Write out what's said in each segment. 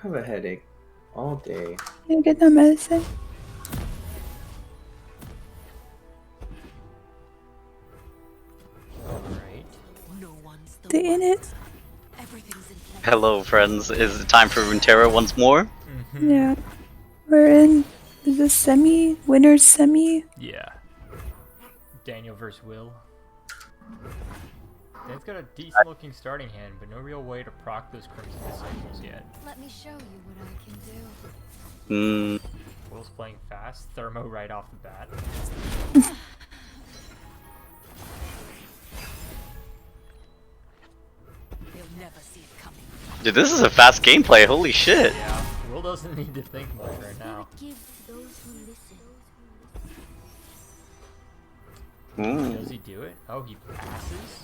have a headache all day. You get no medicine? Alright. They in it? Hello, friends. Is it time for Runeterra once more? Yeah. We're in the winner's semi. Yeah. Daniel versus Will. Dan's got a decent looking starting hand, but no real way to proc those Crimson Disciples yet. Let me show you what I can do. Will's playing fast, Thermo right off the bat. You'll never see it coming. Dude, this is a fast gameplay. Holy shit. Yeah, Will doesn't need to think much right now. Give those who listen. Does he do it? Oh, he passes?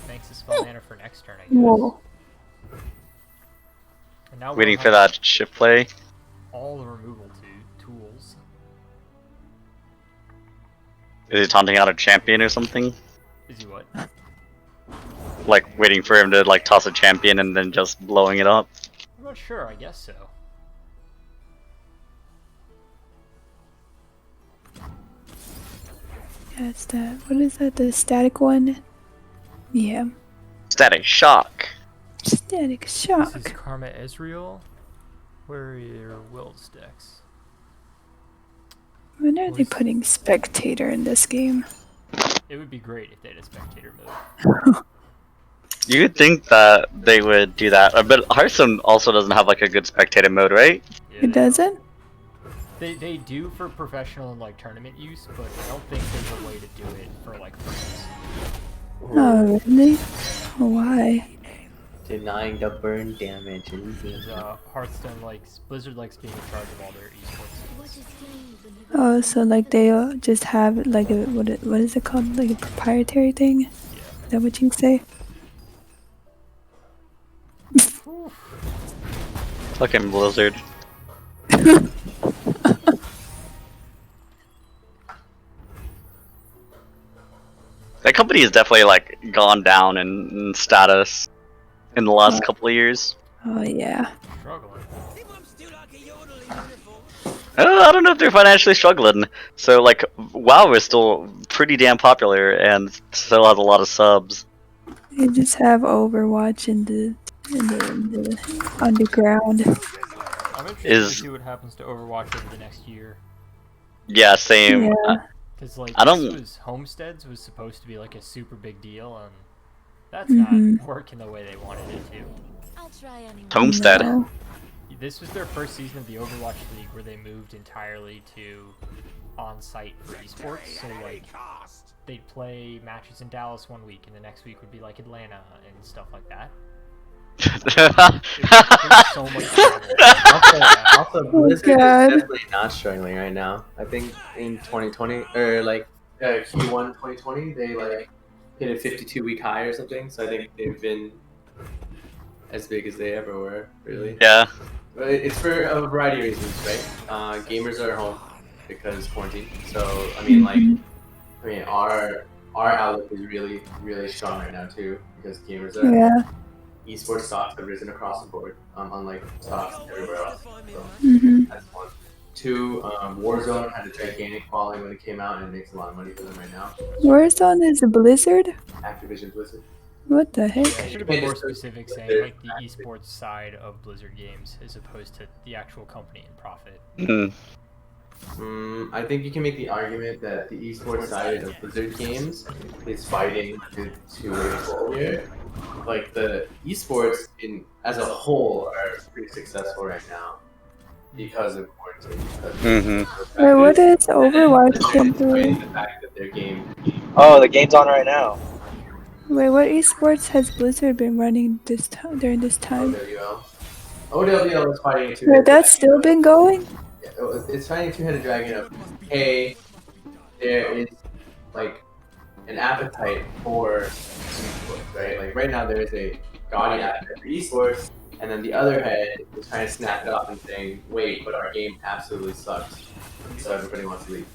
Thanks to spell mana for next turn, I guess. Whoa. And now Waiting Will for has that shift play. all the removal tools. Is he taunting out a champion or something? Is he what? Like, waiting for him to, like, toss a champion and then just blowing it up? I'm not sure, I guess so. Yeah, it's that. What is that? The static one? Yeah. Static shock. Static This shock. is Karma Ezreal. Where are your Will's decks? When are they putting spectator in this game? It would be great if they had a spectator mode. You would think that they would do that, but Hearthstone also doesn't have like a good spectator mode, right? Yeah, It doesn't? They do for professional and like tournament use, but I don't think there's a way to do it for like friends. Oh, really? Why? Denying the burn damage and Because Hearthstone likes Blizzard likes being in charge of all their esports. Oh, so like they just have like a what is it called? Like a proprietary thing? Yeah. Is that what you say? Fucking Blizzard. That company has definitely like gone down in status in the last couple of years. Oh yeah. Struggling. I don't know if they're financially struggling. So like, WoW is still pretty damn popular and still has a lot of subs. They just have Overwatch in the underground. I'm interested to see what happens to Overwatch over the next year. Yeah, same. Yeah. Because like I don't- this was Homesteads was supposed to be like a super big deal, and that's not working the way they wanted it to. I'll try anyway. Homestead. No. This was their first season of the Overwatch League where they moved entirely to on-site for esports. So like they'd play matches in Dallas one week, and the next week would be like Atlanta and stuff like that. It was so much trouble. Also, Blizzard is God. definitely not struggling right now. I think in 2020 or like Q1 2020, they like hit a 52-week high or something. So I think they've been as big as they ever were, really. Yeah. But it's for a variety of reasons, right? Gamers are at home because quarantine. So I mean, our outlook is really, really strong right now too because gamers are. Yeah. Esports stocks have risen across the board, unlike stocks everywhere else. So that's one. Two, Warzone had a gigantic following when it came out, and it makes a lot of money for them right now. Warzone is a Blizzard? Activision Blizzard. What the heck? I should have been more specific, saying like the esports side of Blizzard games as opposed to the actual company and profit. I think you can make the argument that the esports side of Blizzard games is fighting to evolve here. Like the esports as a whole are pretty successful right now because of quarantine. Wait, what is Overwatch been doing? The fact that their game. Oh, the game's on right now. Wait, what esports has Blizzard been running this time during this time? OWL is fighting a two. Wait, that's still been going? It's fighting a two-headed dragon of, hey, there is like an appetite for esports, right? Like right now there is a gaudy appetite for esports, and then the other head is trying to snap it off and saying, wait, but our game absolutely sucks, so everybody wants to leave.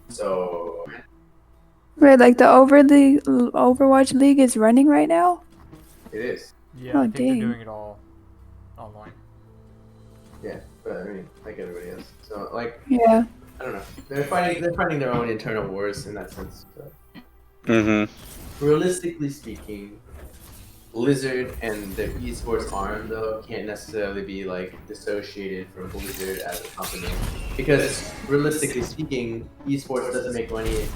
So Wait, like the Overwatch League is running right now? it is. Yeah, Oh, I think dang. they're doing it all online. but I mean, like everybody else. So like, Yeah. I don't know. They're fighting their own internal wars in that sense. But realistically speaking, Blizzard and their esports arm though can't necessarily be like dissociated from Blizzard as a company because realistically speaking, esports doesn't make money.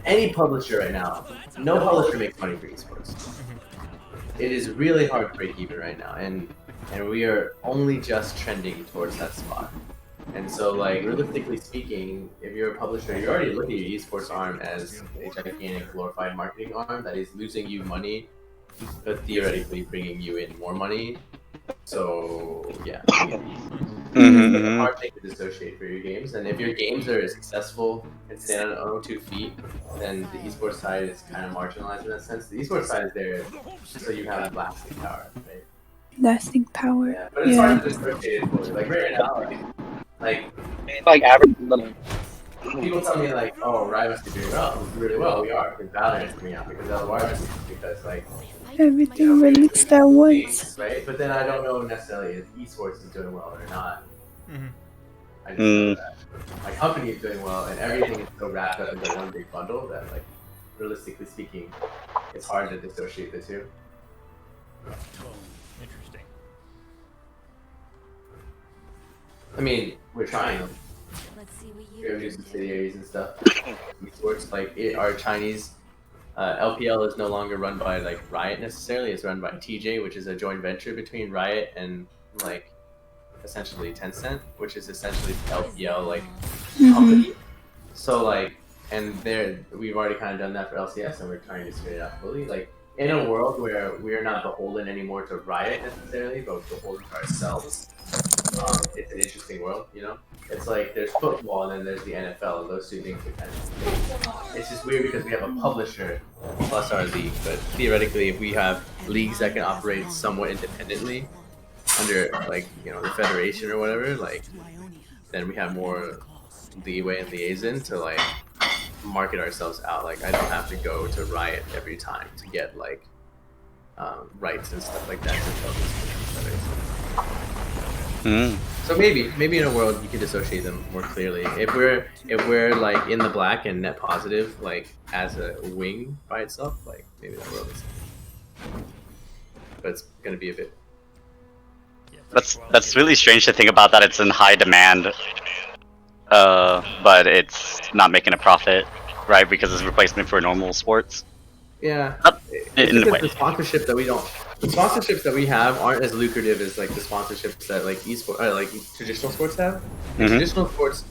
Any publisher right now, no publisher makes money for esports. It is really hard to break even right now, and we are only just trending towards that spot. And so, like, realistically speaking, if you're a publisher, you're already looking at your esports arm as a gigantic glorified marketing arm that is losing you money, but theoretically bringing you in more money. So, yeah. It's a hard thing to dissociate for your games. And if your games are successful and stand on their own 2 feet, then the esports side is kind of marginalized in that sense. The esports side is there so you have lasting power, right? Lasting power. Yeah, but it's hard to dissociate it fully. Like, right now, Like average little. people tell me like, oh, Riot must be doing really well. We are because Valorant is coming out because LOR is because like Everything released at once. right? But then I don't know necessarily if esports is doing well or not. I just Mm. know that my company is doing well and everything is so wrapped up into one big bundle that like realistically speaking, it's hard to dissociate the two. Interesting. I mean, we're trying. Let's see what We have new you can do. subsidiaries and stuff. Esports, like our Chinese LPL is no longer run by like Riot necessarily. It's run by TJ, which is a joint venture between Riot and like essentially Tencent, which is essentially the LPL like company. So like, and we've already kind of done that for LCS, and we're trying to spin it out fully. Like in a world where we're not beholden anymore to Riot necessarily, but beholden to ourselves. It's an interesting world, you know? It's like there's football and then there's the NFL, and those two things are kind of... It's just weird because we have a publisher plus our league, but theoretically if we have leagues that can operate somewhat independently under, like, you know, the federation or whatever, like, then we have more leeway and liaison to, like, market ourselves out. Like, I don't have to go to Riot every time to get, like, rights and stuff like that to tell this federation. So maybe in a world you can dissociate them more clearly. If we're like in the black and net positive, like as a wing by itself, like maybe that world is. But it's gonna be a bit. That's really strange to think about that it's in high demand, but it's not making a profit, right? Because it's a replacement for normal sports. Yeah. In a way. The sponsorship that we don't. The sponsorships that we have aren't as lucrative as like the sponsorships that like like traditional sports have. Like, traditional sports,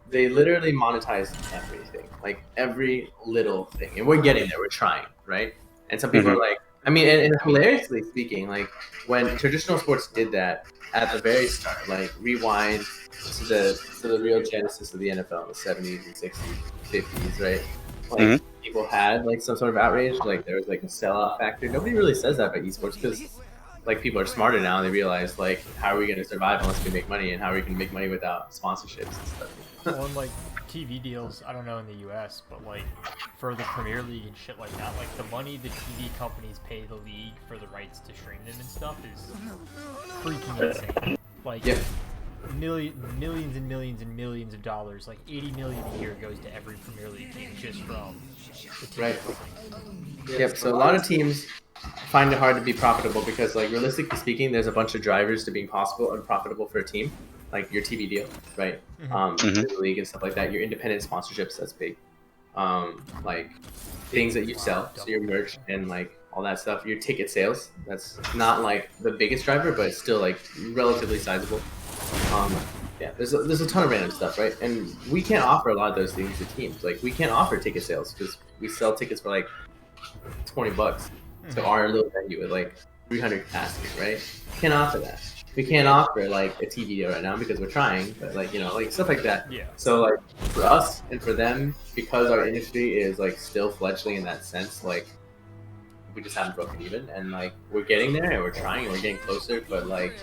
they literally monetize everything, like every little thing, and we're getting there. We're trying, right? And some people are like, I mean, and hilariously speaking, like when traditional sports did that at the very start, like rewind to the real genesis of the NFL in the 70s and 60s, 50s, right? Like people had like some sort of outrage, like there was like a sellout factor. Nobody really says that about esports because like people are smarter now and they realize like how are we going to survive unless we make money, and how are we going to make money without sponsorships and stuff. Well, and like TV deals, I don't know in the US, but like for the Premier League and shit like that, like the money the TV companies pay the league for the rights to stream them and stuff is freaking insane. Like millions and millions and millions of dollars, like 80 million a year goes to every Premier League team just from the team. Right. Yep. So a lot of teams find it hard to be profitable because, like, realistically speaking, there's a bunch of drivers to being possible and profitable for a team, like your TV deal, right? The league and stuff like that. Your independent sponsorships, that's big. Like things that you sell, so your merch and like all that stuff. Your ticket sales, that's not like the biggest driver, but it's still like relatively sizable. Yeah, there's a ton of random stuff, right? And we can't offer a lot of those things to teams. Like we can't offer ticket sales because we sell tickets for like $20 to our little venue with like 300 capacity, right? We can't offer that. We can't offer like a TV deal right now because we're trying, but like, you know, like stuff like that. Yeah. So like for us and for them, because our industry is like still fledgling in that sense, like we just haven't broken even, and like we're getting there and we're trying and we're getting closer, but like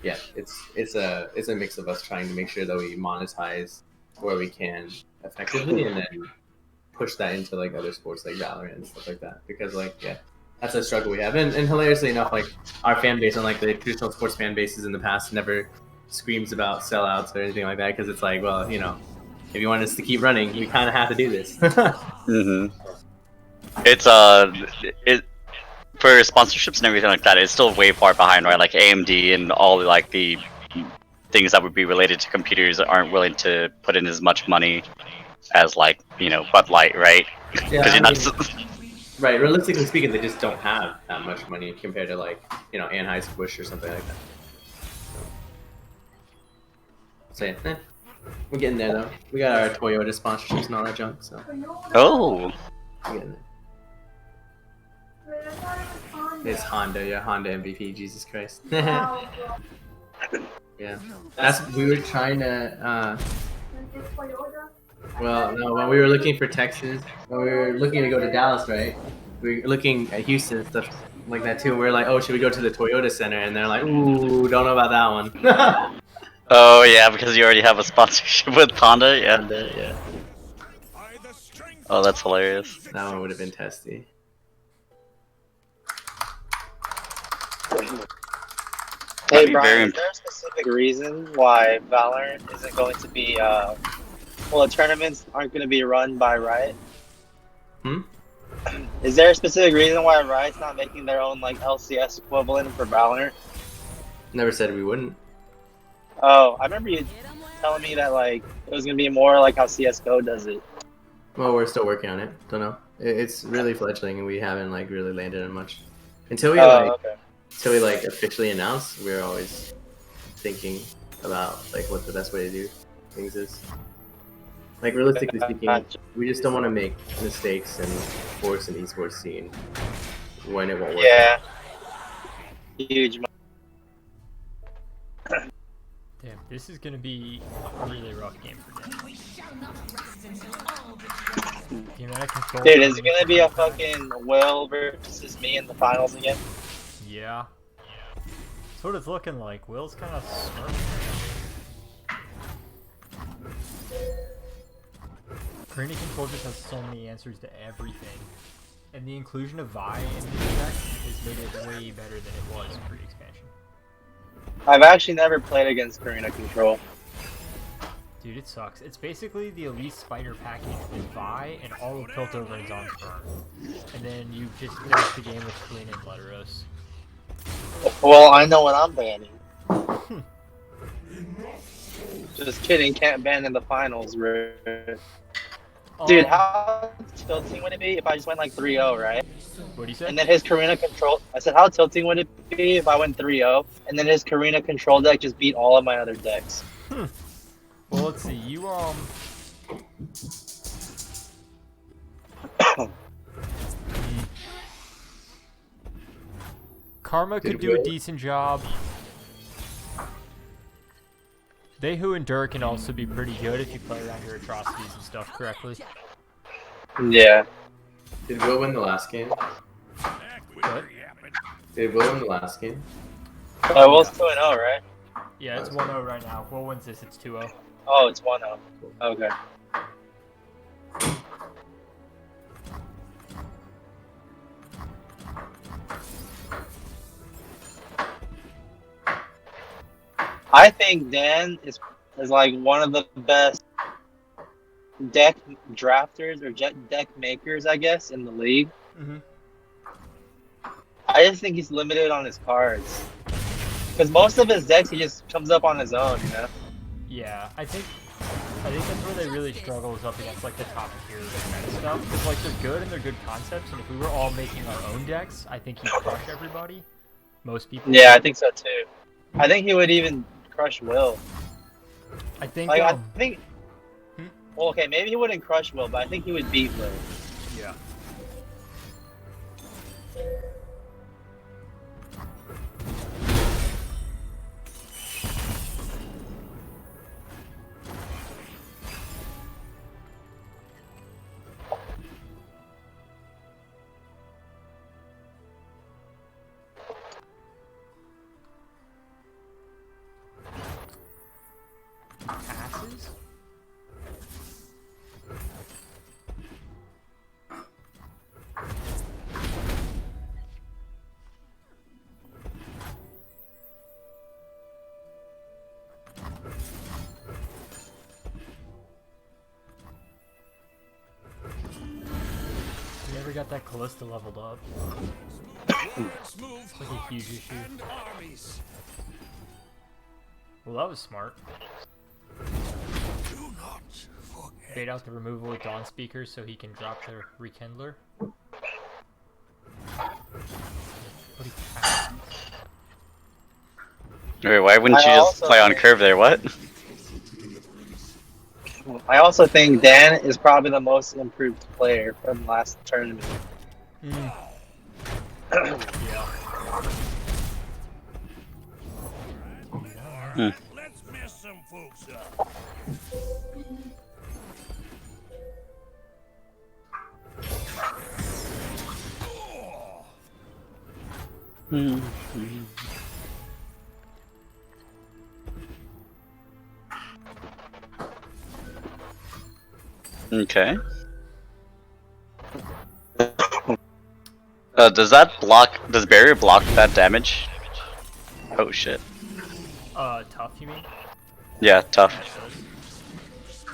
yeah, it's a mix of us trying to make sure that we monetize where we can effectively, and then push that into like other sports like Valorant and stuff like that. Because like yeah, That's a struggle we have, and hilariously enough, like our fan base, unlike the traditional sports fan bases in the past, never screams about sellouts or anything like that because it's like, well, if you want us to keep running, we kind of have to do this. Mm-hmm. It's it for sponsorships and everything like that. It's still way far behind, right? Like AMD and all like the things that would be related to computers aren't willing to put in as much money as like Bud Light, right? Yeah, Because you're not. right. Realistically speaking, they just don't have that much money compared to like Anheuser-Busch or something like that. So yeah, we're getting there though. We got our Toyota sponsorships and all that junk, so Oh. we're getting there. It's Honda, yeah, Honda MVP. Jesus Christ. Yeah, we were trying to. Well, no, when we were looking for Texas, when we were looking to go to Dallas, right? We were looking at Houston stuff like that too. We were like, oh, should we go to the Toyota Center? And they're like, ooh, don't know about that one. Oh yeah, because you already have a sponsorship with Honda. Yeah. Honda, yeah. Oh, that's hilarious. That one would have been testy. Hey be Brian, very is there a specific reason why Valorant isn't going to be the tournaments aren't going to be run by Riot? Is there a specific reason why Riot's not making their own like LCS equivalent for Valorant? Never said we wouldn't. Oh, I remember you telling me that like it was going to be more like how CS:GO does it. Well, we're still working on it. Don't know. It's really fledgling, and we haven't like really landed on much. Until we until we like officially announce, we're always thinking about like what the best way to do things is. Like realistically speaking, we just don't want to make mistakes and force an esports scene when it won't work. Yeah. Huge. Damn, this is gonna be a really rough game for Dan. Dude, is it gonna be a fucking Will versus me in the finals again? Yeah. That's what it's looking like. Will's kind of smart. Tourney Control just has so many answers to everything. And the inclusion of Vi in this deck has made it way better than it was pre-expansion. I've actually never played against Karina Control. Dude, it sucks. It's basically the Elite Spider package with Vi and all of Piltover and Zonspur. And then you just finish the game with Flynn and Letteros. Well, I know what I'm banning. Just kidding, can't ban in the finals, bro. Dude, how tilting would it be if I just went like 3-0, right? What do you say? And then his Karina Control... I said, how tilting would it be if I went 3-0, and then his Karina Control deck just beat all of my other decks? Well, let's see. You, Karma could do a decent job. Dehu and Dur can also be pretty good if you play around your atrocities and stuff correctly. Yeah. Did Will win the last game? What? Did Will win the last game? Will's 2-0, right? Yeah, it's 1-0 right now. Will wins this, it's 2-0. Oh, it's 1-0. Okay. I think Dan is like one of the best deck drafters or deck makers, I guess, in the league. I just think he's limited on his cards. Because most of his decks, he just comes up on his own, you know? Yeah, I think that's where they really struggle is up against like the top tier kind of stuff. Because like they're good and they're good concepts, and if we were all making our own decks, I think he'd crush everybody. Most people. Yeah, I think so too. I think he would even crush Will. I think. Like, I think. Well, okay, maybe he wouldn't crush Will, but I think he would beat Will. Yeah. Passes? never got that Callista leveled up. It's like a huge issue. Well, that was smart. Bait out the removal of Dawn speakers so he can drop the Rekindler. Wait, why wouldn't you just play on curve there? What? I also think Dan is probably the most improved player from last tournament. Yeah. Let's mess some folks up. Okay. Does that block? Does barrier block that damage? Oh shit. Tough, you mean? Yeah, tough.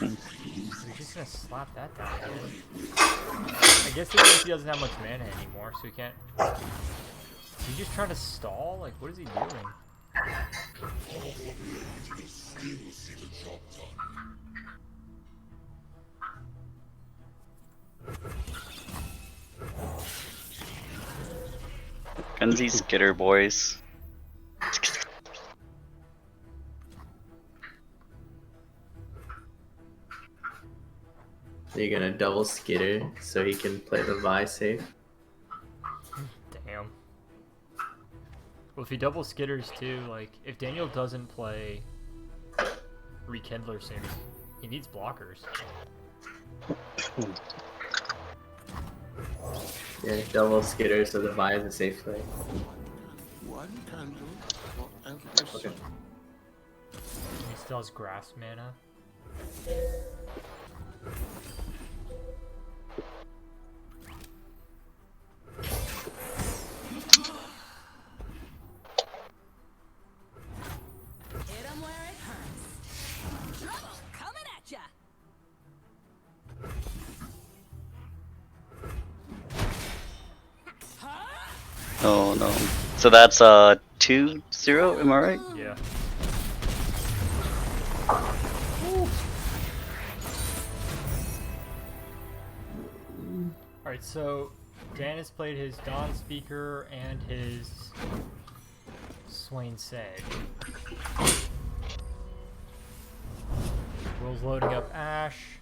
We're just gonna slap that down. I guess it means he doesn't have much mana anymore, so he can't. Is he just trying to stall? Like, what is he doing? Gunsy skitter boys. Are you gonna double skitter so he can play the Vi safe? Damn. Well, if he double skitters too, like, if Daniel doesn't play Rekindler soon, he needs blockers. Yeah, double skitter so the Vi is a safe play. Okay. He still has grass mana. Hit 'em where it hurts. Trouble coming at ya. Oh no. So that's 2-0, am I right? Yeah. Alright, so Dan has played his Dawn Speaker and his Swain Sag. Will's loading up Ash.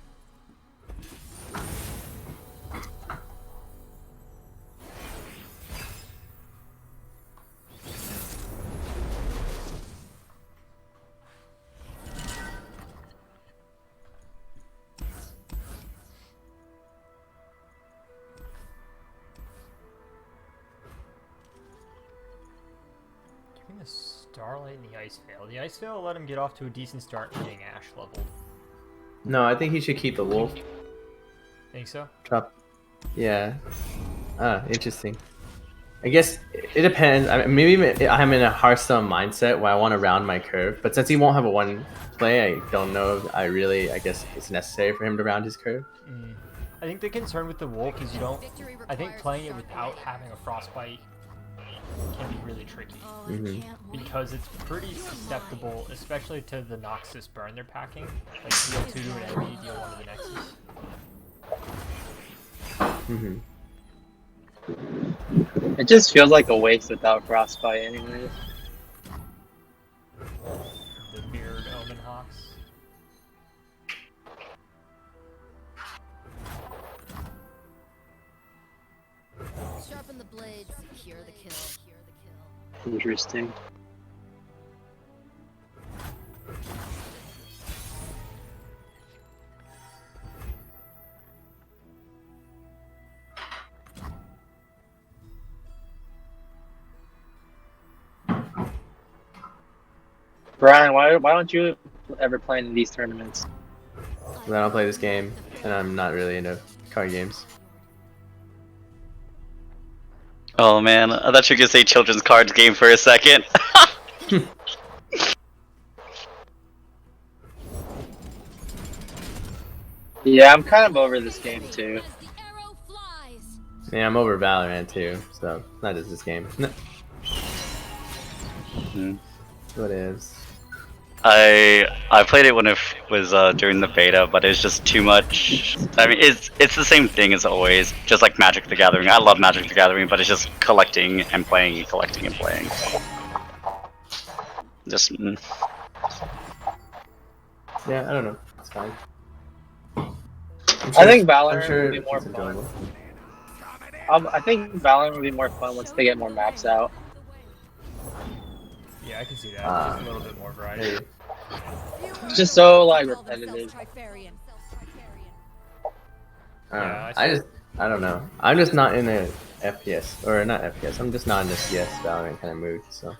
Giving the Starlight and the Ice Veil. The Ice Veil will let him get off to a decent start getting Ash leveled. No, I think he should keep the wolf. Think so? Drop. Yeah. Interesting. I guess it depends. I mean, maybe I'm in a Hearthstone mindset where I want to round my curve, but since he won't have a one play, I don't know if I guess it's necessary for him to round his curve. I think the concern with the wolf is you don't. I think playing it without having a frostbite can be really tricky because it's pretty susceptible, especially to the Noxus burn they're packing. Like deal 2 to an enemy, deal 1 to the Nexus. It just feels like a waste without Frostbite anyways. The Mirrored Omen Hawks. Sharpen the blade, secure the kill. Interesting. Brian, why don't you ever play in these tournaments? I don't play this game, and I'm not really into card games. Oh man, I thought you were gonna say children's cards game for a second. Yeah, I'm kind of over this game too. Yeah, I'm over Valorant too, so not just this game. Mhm. What is? I played it when it was during the beta, but it's just too much. I mean, it's the same thing as always, just like Magic the Gathering. I love Magic the Gathering, but it's just collecting and playing, collecting and playing. Just Yeah, I don't know. It's fine. I think I'm Valorant sure would be more it's fun. enjoyable. I think Valorant would be more fun once they get more maps out. Yeah, I can see that. Ah. Just a little bit more variety. Maybe. It's just so like repetitive. I don't know. Yeah, I don't know. I'm just not in a FPS or not FPS. I'm just not in a CS Valorant kind of mood. So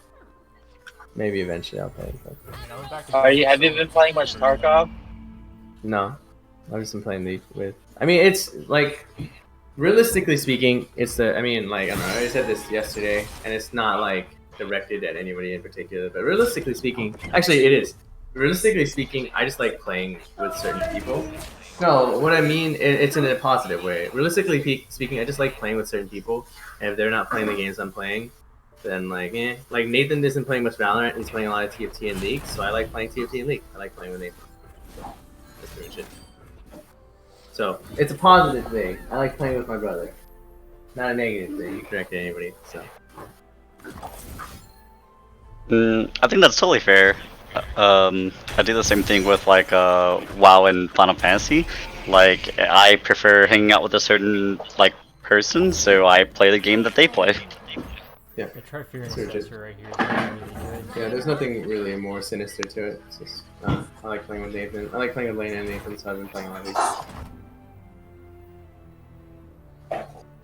maybe eventually I'll play. But I mean, I went back to Have you Solo been playing much Tarkov? no, I've just been playing League with. I mean, it's like realistically speaking, it's the. I mean, like I don't know. I said this yesterday, and it's not like directed at anybody in particular. But realistically speaking, actually, it is. Realistically speaking, I just like playing with certain people. No, what I mean, it's in a positive way. Realistically speaking, I just like playing with certain people, and if they're not playing the games I'm playing, then like, eh. Like Nathan isn't playing much Valorant. He's playing a lot of TFT and League, so I like playing TFT and League. I like playing with Nathan. That's pretty much it. So it's a positive thing. I like playing with my brother. Not a negative thing. You can direct at anybody. So. I think that's totally fair. I do the same thing with like WoW and Final Fantasy. Like I prefer hanging out with a certain like person, so I play the game that they play. Yeah. The Triferian Search it. Assessor right here is really good. Yeah, there's nothing really more sinister to it. It's just, I like playing with Nathan. I like playing with Lane and Nathan, so I've been playing a lot of these.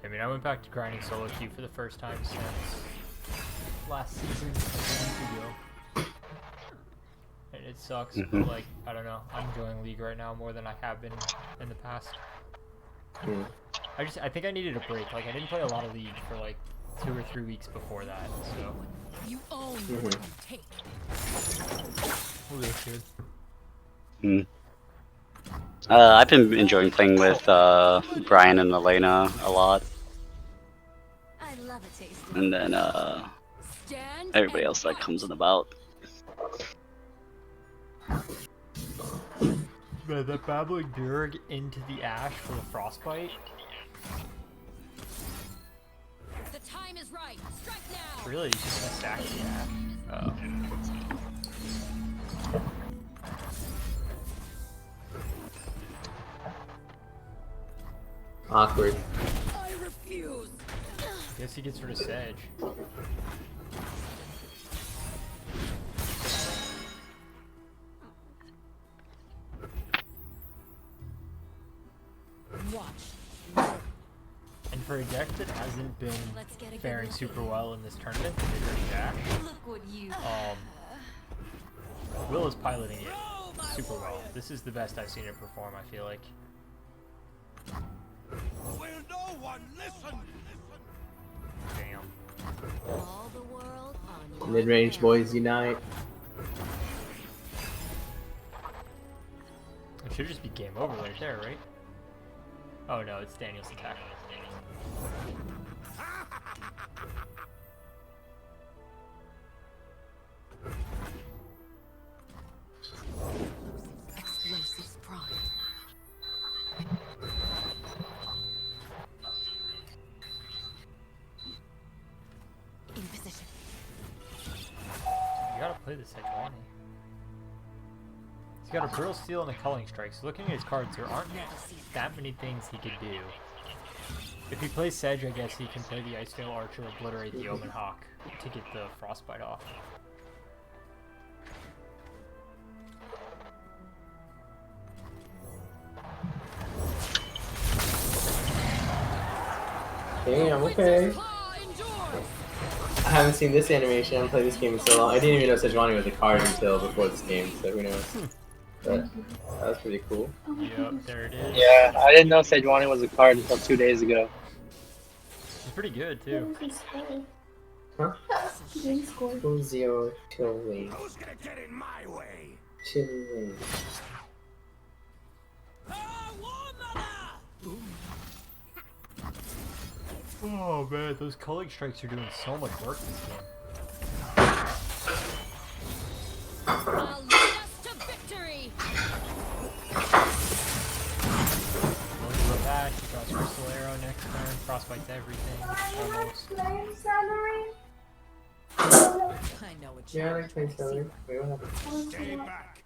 I mean, I went back to grinding solo queue for the first time since last season, like a week ago. And it sucks, but like, I don't know, I'm enjoying League right now more than I have been in the past. Hmm. I think I needed a break. Like, I didn't play a lot of League for like 2 or 3 weeks before that, so. You own what you take. Oh, that's good. I've been enjoying playing with Brian and Elena a lot, I love a taste. and then Stand everybody and else that fight. comes in about. The babbling Durg into the ash for the frostbite. The time is right. Strike now. Really, he's just gonna stack the ash. Oh. Awkward. I refuse. Guess he gets rid of Sedge. Watch. And for a deck that hasn't been Let's get a good faring look super at you. well in this tournament, the Dirty Dash, Look what you. Will is piloting it super well. This is the best I've seen it perform, I feel like. Will no one listen? Damn. All the world on your Mid-range back. boys unite. It should just be game over right there, right? Oh no, it's Daniel's attack. Explosive prime. In position. You gotta play the Sejuani. He's got a Brittle Steel and a Culling Strike, so looking at his cards, there aren't that many things he could do. If he plays Sedge, I guess he can play the Icetail Archer, obliterate the Omen Hawk to get the Frostbite off. Damn, okay. Claw endures. I haven't seen this animation. I haven't played this game in so long. I didn't even know Sejuani was a card until before this game, so who knows. But that was pretty cool. Yep, there it is. Yeah, I didn't know Sejuani was a card until 2 days ago. It's pretty good, too. Huh? 2-0 Chillwang. Who's gonna get in my way? Chillwang. Oh man, those culling strikes are doing so much work this game. I'll lead us to victory. We'll do it back. He draws Crystal Arrow next turn. Frostbite's everything. Almost. I know what Yeah, I you're like playing celery. Wait, what happened? Stay back.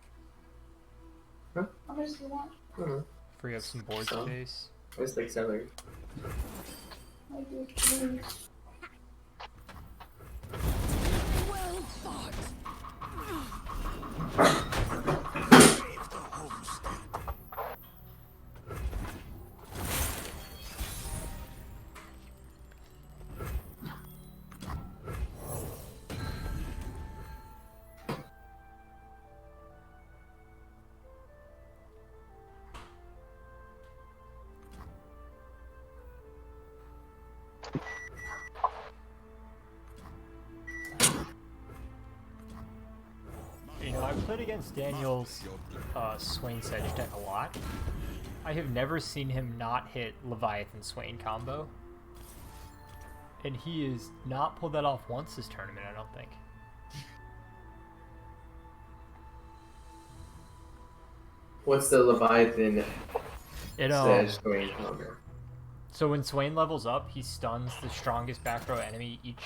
Free up some board So? space. I just like celery. well fought. Save the homestead. You know, I've played against Daniel's Swain Sedge deck a lot. I have never seen him not hit Leviathan Swain combo. And he has not pulled that off once this tournament, I don't think. What's the Leviathan It Sedge going on? So when Swain levels up, he stuns the strongest back row enemy each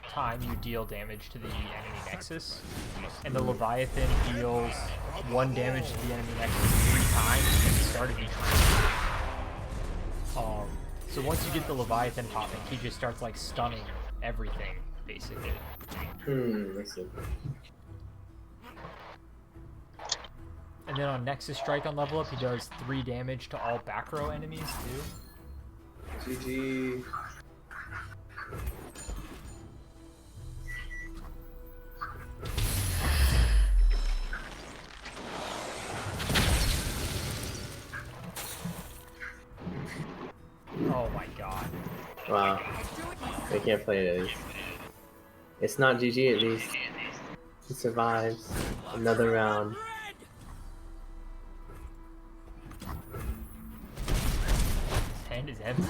time you deal damage to the enemy nexus. And the Leviathan deals 1 damage to the enemy nexus 3 times at the start of each round. So once you get the Leviathan popping, he just starts like stunning everything, basically. I see. And then on Nexus Strike on level up, he does 3 damage to all back row enemies too. GG. Oh my god. Wow. They can't play it at least. It's not GG at least. He survives another round. His hand is empty.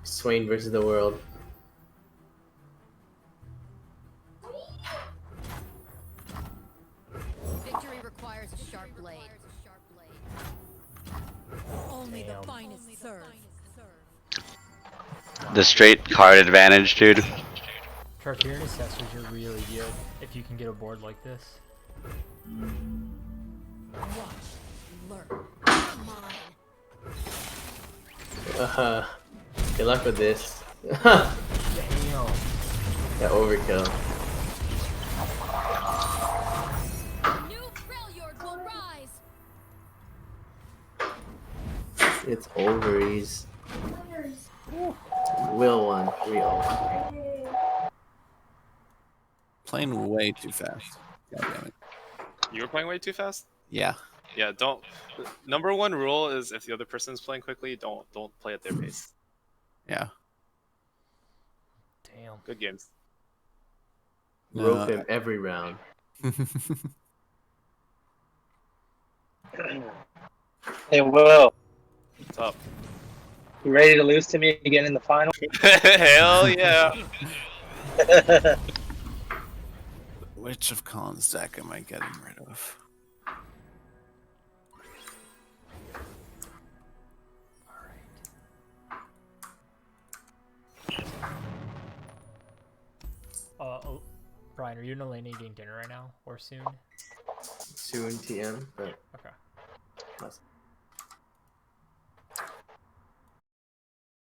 Swain versus the world. Victory requires a sharp blade. Only the Damn. finest serve. The straight card advantage, dude. Chartirian Assessors are really good if you can get a board like this. Watch, learn, mine. Good luck with this. Damn. That overkill. New Freljord will rise. It's ovaries. Will won 3-0. Playing way too fast. God damn it. You were playing way too fast? Yeah. Yeah, don't. Number one rule is if the other person's playing quickly, don't play at their pace. Yeah. Damn. Good games. Rope him every round. Hey, Will, What's up? you ready to lose to me again in the final? Hell yeah! Which of Colin's deck am I getting rid of? Brian, are you and Elena eating dinner right now or soon? Soon TM, but Okay. less.